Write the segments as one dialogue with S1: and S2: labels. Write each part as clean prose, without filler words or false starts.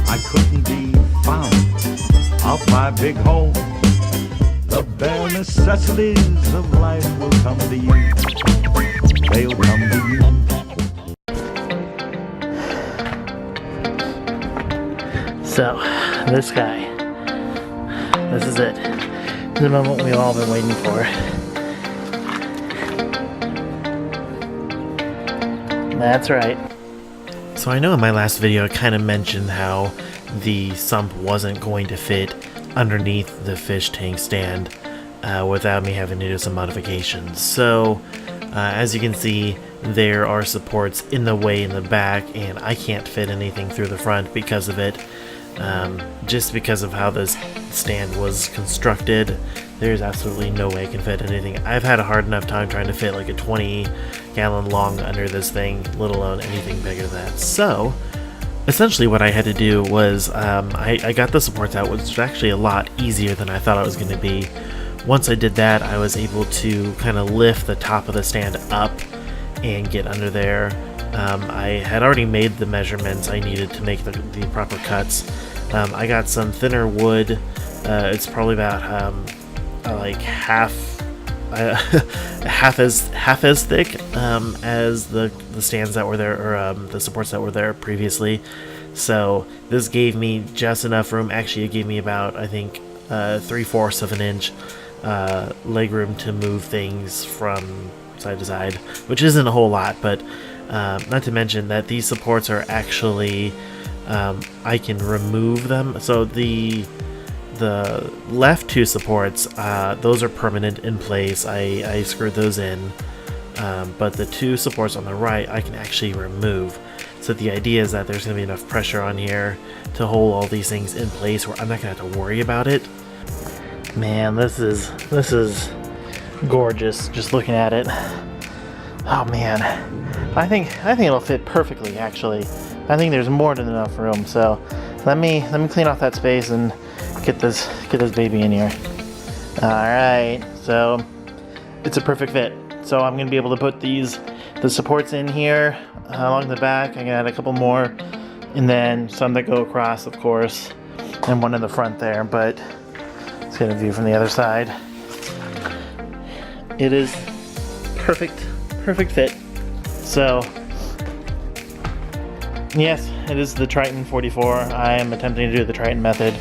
S1: I couldn't be found out my big home. The bare necessities of life will come to you. They'll come to you.
S2: So, this guy. This is it. This is the moment we've all been waiting for. That's right. So I know in my last video I kind of mentioned how the sump wasn't going to fit underneath the fish tank stand without me having to do some modifications. So as you can see, there are supports in the way in the back, and I can't fit anything through the front because of it. Just because of how this stand was constructed, there's absolutely no way I can fit anything. I've had a hard enough time trying to fit like a 20-gallon long under this thing, let alone anything bigger than that. So essentially what I had to do was I got the supports out, which was actually a lot easier than I thought it was going to be. Once I did that, I was able to kind of lift the top of the stand up and get under there. I had already made the measurements I needed to make the proper cuts. I got some thinner wood. It's probably about like half as thick as the stands that were there, or the supports that were there previously. So this gave me just enough room. Actually, it gave me about, I think, 3/4 of an inch leg room to move things from side to side, which isn't a whole lot, but not to mention that these supports are actually I can remove them. So the left two supports, those are permanent in place. I screwed those in, but the two supports on the right I can actually remove. So the idea is that there's going to be enough pressure on here to hold all these things in place where I'm not going to have to worry about it. Man, this is gorgeous just looking at it. Oh man, I think it'll fit perfectly. Actually, I think there's more than enough room. So let me clean off that space and get this baby in here. All right, so it's a perfect fit. So I'm gonna be able to put the supports in here along the back. I can add a couple more, and then some that go across, of course, and one in the front there. But let's get a view from the other side. It is perfect fit. So yes, it is the Triton 44. I am attempting to do the Triton method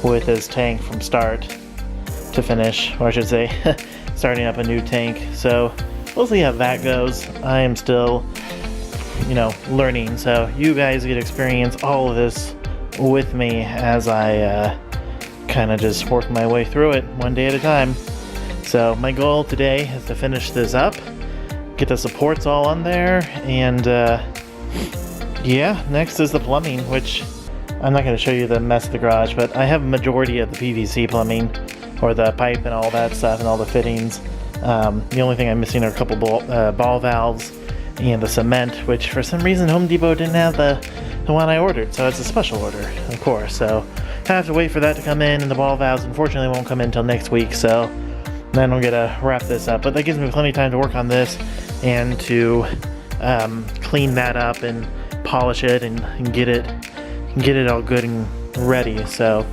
S2: with this tank from start to finish, or I should say starting up a new tank. So we'll see how that goes. I am still, learning, so you guys get to experience all of this with me as I kind of just work my way through it one day at a time. So my goal today is to finish this up, get the supports all on there, and yeah, next is the plumbing, which I'm not going to show you the mess of the garage, but I have a majority of the PVC plumbing, or the pipe and all that stuff and all the fittings. The only thing I'm missing are a couple ball valves and the cement, which for some reason Home Depot didn't have the one I ordered, so it's a special order, of course. So I have to wait for that to come in, and the ball valves unfortunately won't come in until next week, so then I'll get to wrap this up. But that gives me plenty of time to work on this and to clean that up and polish it and get it all good and ready. So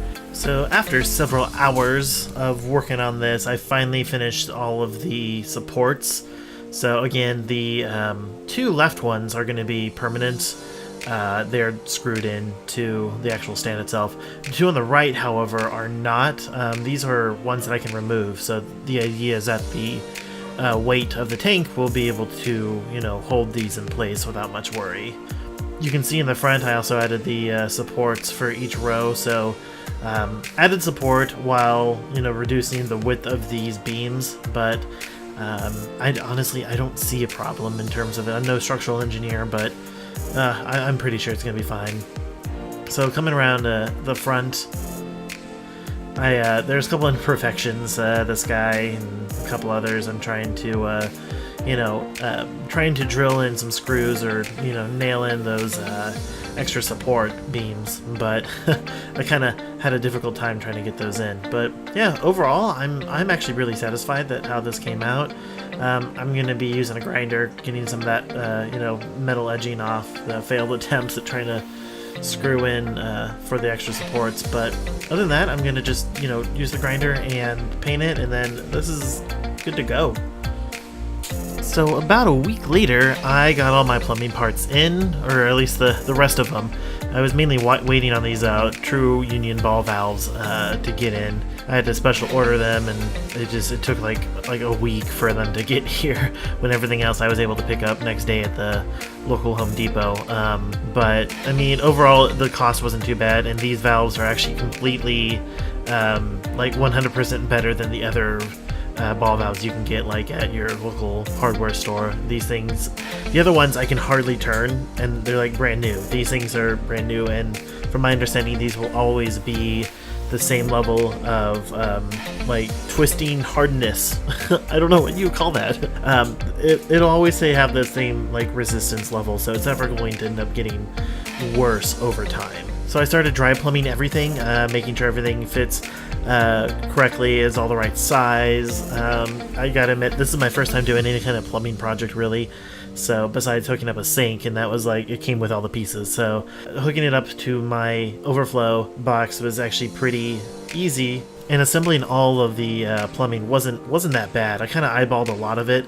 S2: after several hours of working on this, I finally finished all of the supports. So again, the two left ones are going to be permanent. They're screwed in to the actual stand itself. The two on the right, however, are not. These are ones that I can remove. So the idea is that the weight of the tank will be able to, hold these in place without much worry. You can see in the front I also added the supports for each row. So added support while reducing the width of these beams, but I honestly don't see a problem in terms of it. I'm no structural engineer, but I'm pretty sure it's gonna be fine. So coming around the front, there's a couple imperfections. This guy and a couple others. I'm trying to trying to drill in some screws or nail in those extra support beams, but I kind of had a difficult time trying to get those in. But yeah, overall I'm actually really satisfied that how this came out. I'm going to be using a grinder, getting some of that metal edging off the failed attempts at trying to screw in for the extra supports. But other than that, I'm gonna just, you know, use the grinder and paint it, and then this is good to go. So about a week later, I got all my plumbing parts in, or at least the rest of them. I was mainly waiting on these true union ball valves to get in. I had to special order them, and it took like a week for them to get here, when everything else I was able to pick up next day at the local Home Depot. But I mean, overall the cost wasn't too bad, and these valves are actually completely like 100% better than the other ball valves you can get like at your local hardware store. These things, the other ones I can hardly turn, and they're like brand new. These things are brand new, and from my understanding, these will always be the same level of like twisting hardness. I don't know what you call that. It'll always have the same like resistance level, so it's never going to end up getting worse over time. So I started dry plumbing everything, making sure everything fits correctly, is all the right size. I gotta admit, this is my first time doing any kind of plumbing project really. So besides hooking up a sink, and that was like, it came with all the pieces. So hooking it up to my overflow box was actually pretty easy, and assembling all of the plumbing wasn't that bad. I kind of eyeballed a lot of it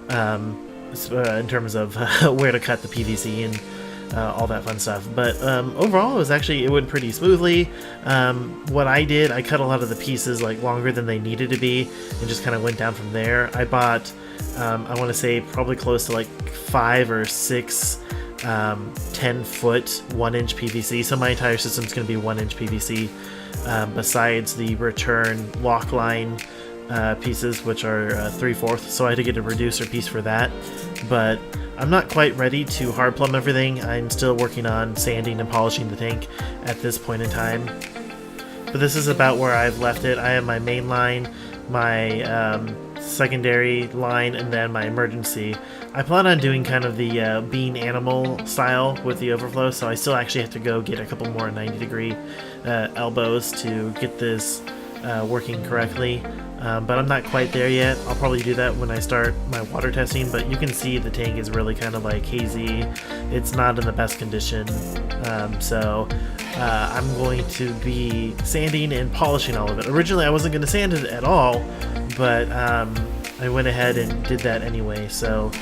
S2: in terms of where to cut the PVC and all that fun stuff. But overall, it went pretty smoothly. What I did, I cut a lot of the pieces like longer than they needed to be, and just kind of went down from there. I bought, I want to say probably close to like 5 or 6 10-foot 1-inch PVC. So my entire system is going to be 1-inch PVC, besides the return lock line pieces, which are 3/4. So I had to get a reducer piece for that. But I'm not quite ready to hard plumb everything. I'm still working on sanding and polishing the tank at this point in time. But this is about where I've left it. I have my main line, my secondary line, and then my emergency. I plan on doing kind of the bean animal style with the overflow, so I still actually have to go get a couple more 90-degree elbows to get this working correctly. But I'm not quite there yet. I'll probably do that when I start my water testing, but you can see the tank is really kind of like hazy. It's not in the best condition. So I'm going to be sanding and polishing all of it. Originally I wasn't going to sand it at all, but I went ahead and did that anyway. So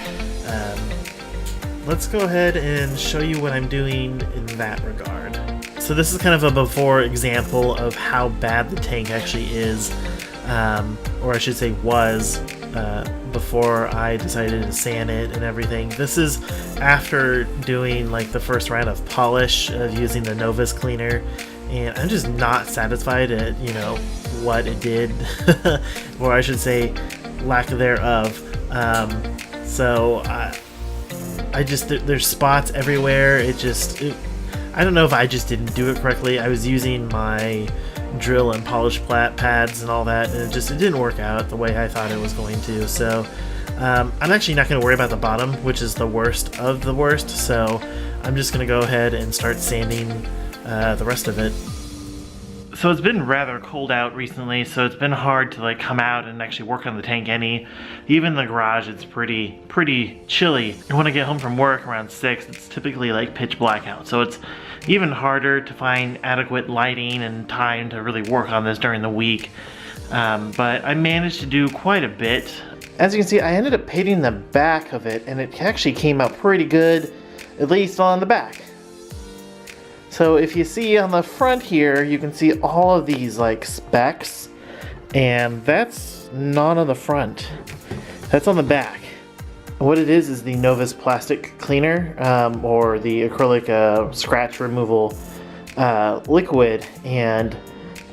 S2: let's go ahead and show you what I'm doing in that regard. So this is kind of a before example of how bad the tank actually is. Or I should say was, before I decided to sand it and everything. This is after doing like the first round of polish of using the Novus cleaner, and I'm just not satisfied at, you know, what it did, or I should say lack thereof. So I just, there's spots everywhere. I don't know if I just didn't do it correctly. I was using my drill and polish pads and all that, and it didn't work out the way I thought it was going to. So I'm actually not going to worry about the bottom, which is the worst of the worst. So I'm just going to go ahead and start sanding the rest of it. So it's been rather cold out recently, so it's been hard to like come out and actually work on the tank any. Even the garage, it's pretty chilly. And when I get home from work around 6, it's typically like pitch black out. So it's even harder to find adequate lighting and time to really work on this during the week. But I managed to do quite a bit. As you can see, I ended up painting the back of it, and it actually came out pretty good, at least on the back. So if you see on the front here, you can see all of these like specks, and that's not on the front. That's on the back. What it is the Novus plastic cleaner, or the acrylic scratch removal liquid, and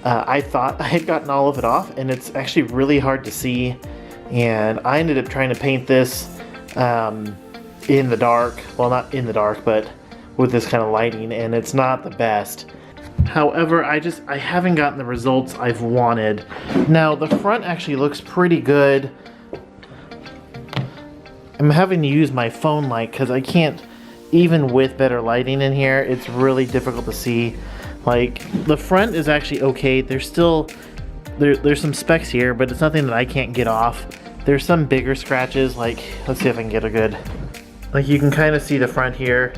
S2: I thought I had gotten all of it off, and it's actually really hard to see, and I ended up trying to paint this in the dark. Well, not in the dark, but with this kind of lighting, and it's not the best. However, I haven't gotten the results I've wanted. Now, the front actually looks pretty good. I'm having to use my phone light because I can't, even with better lighting in here, it's really difficult to see. Like, the front is actually okay. There's still, there's some specks here, but it's nothing that I can't get off. There's some bigger scratches, like, let's see if I can get a good, like you can kind of see the front here.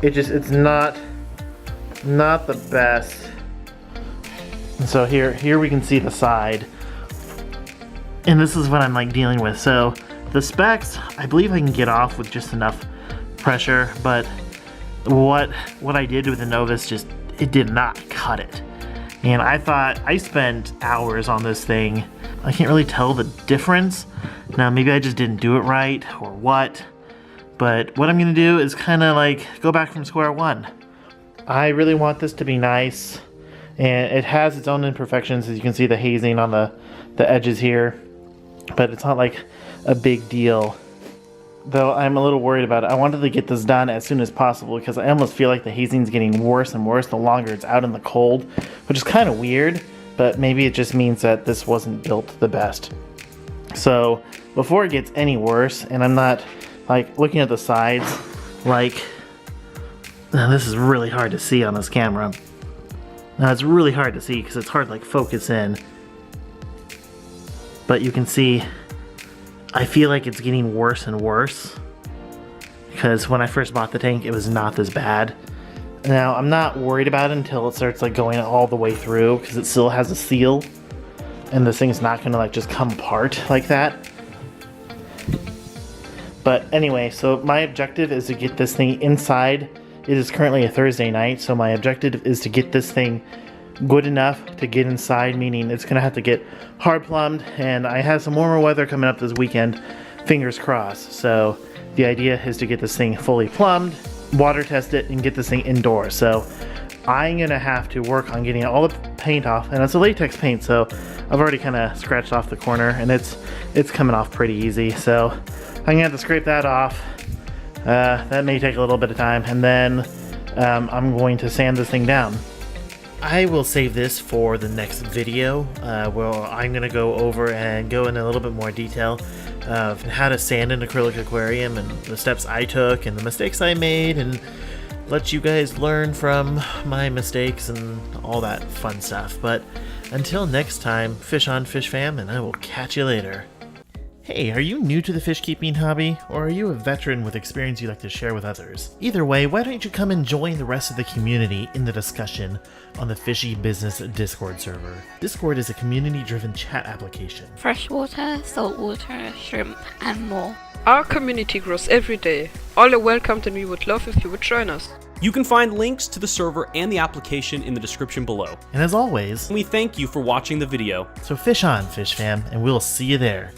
S2: It's not not the best. And so here we can see the side. And this is what I'm like dealing with. So the specs, I believe I can get off with just enough pressure, but what I did with the Novus, just, it did not cut it. And I thought, I spent hours on this thing. I can't really tell the difference. Now maybe I just didn't do it right or what, but what I'm gonna do is kind of like go back from square one. I really want this to be nice, and it has its own imperfections, as you can see the hazing on the edges here, but it's not like a big deal. Though I'm a little worried about it. I wanted to get this done as soon as possible because I almost feel like the hazing's getting worse and worse the longer it's out in the cold, which is kind of weird, but maybe it just means that this wasn't built the best. So before it gets any worse, and I'm not like looking at the sides, like, now this is really hard to see on this camera. Now it's really hard to see because it's hard to like focus in, but you can see I feel like it's getting worse and worse because when I first bought the tank it was not this bad. Now I'm not worried about it until it starts like going all the way through because it still has a seal and this thing's not gonna like just come apart like that. But anyway, so my objective is to get this thing inside. It is currently a Thursday night, so my objective is to get this thing good enough to get inside, meaning it's gonna have to get hard plumbed, and I have some warmer weather coming up this weekend, fingers crossed. So the idea is to get this thing fully plumbed, water test it, and get this thing indoors. So I'm gonna have to work on getting all the paint off, and it's a latex paint, so I've already kind of scratched off the corner, and it's coming off pretty easy. So I'm gonna have to scrape that off. That may take a little bit of time, and then I'm going to sand this thing down. I will save this for the next video, where I'm going to go over and go in a little bit more detail of how to sand an acrylic aquarium and the steps I took and the mistakes I made, and let you guys learn from my mistakes and all that fun stuff. But until next time, fish on, fish fam, and I will catch you later. Hey, are you new to the fish keeping hobby, or are you a veteran with experience you'd like to share with others? Either way, why don't you come and join the rest of the community in the discussion on the Fishy Business Discord server. Discord is a community-driven chat application.
S3: Freshwater, saltwater, shrimp, and more.
S4: Our community grows every day. All are welcomed, and we would love if you would join us.
S5: You can find links to the server and the application in the description below.
S2: And as always,
S5: we thank you for watching the video.
S2: So fish on, fish fam, and we'll see you there.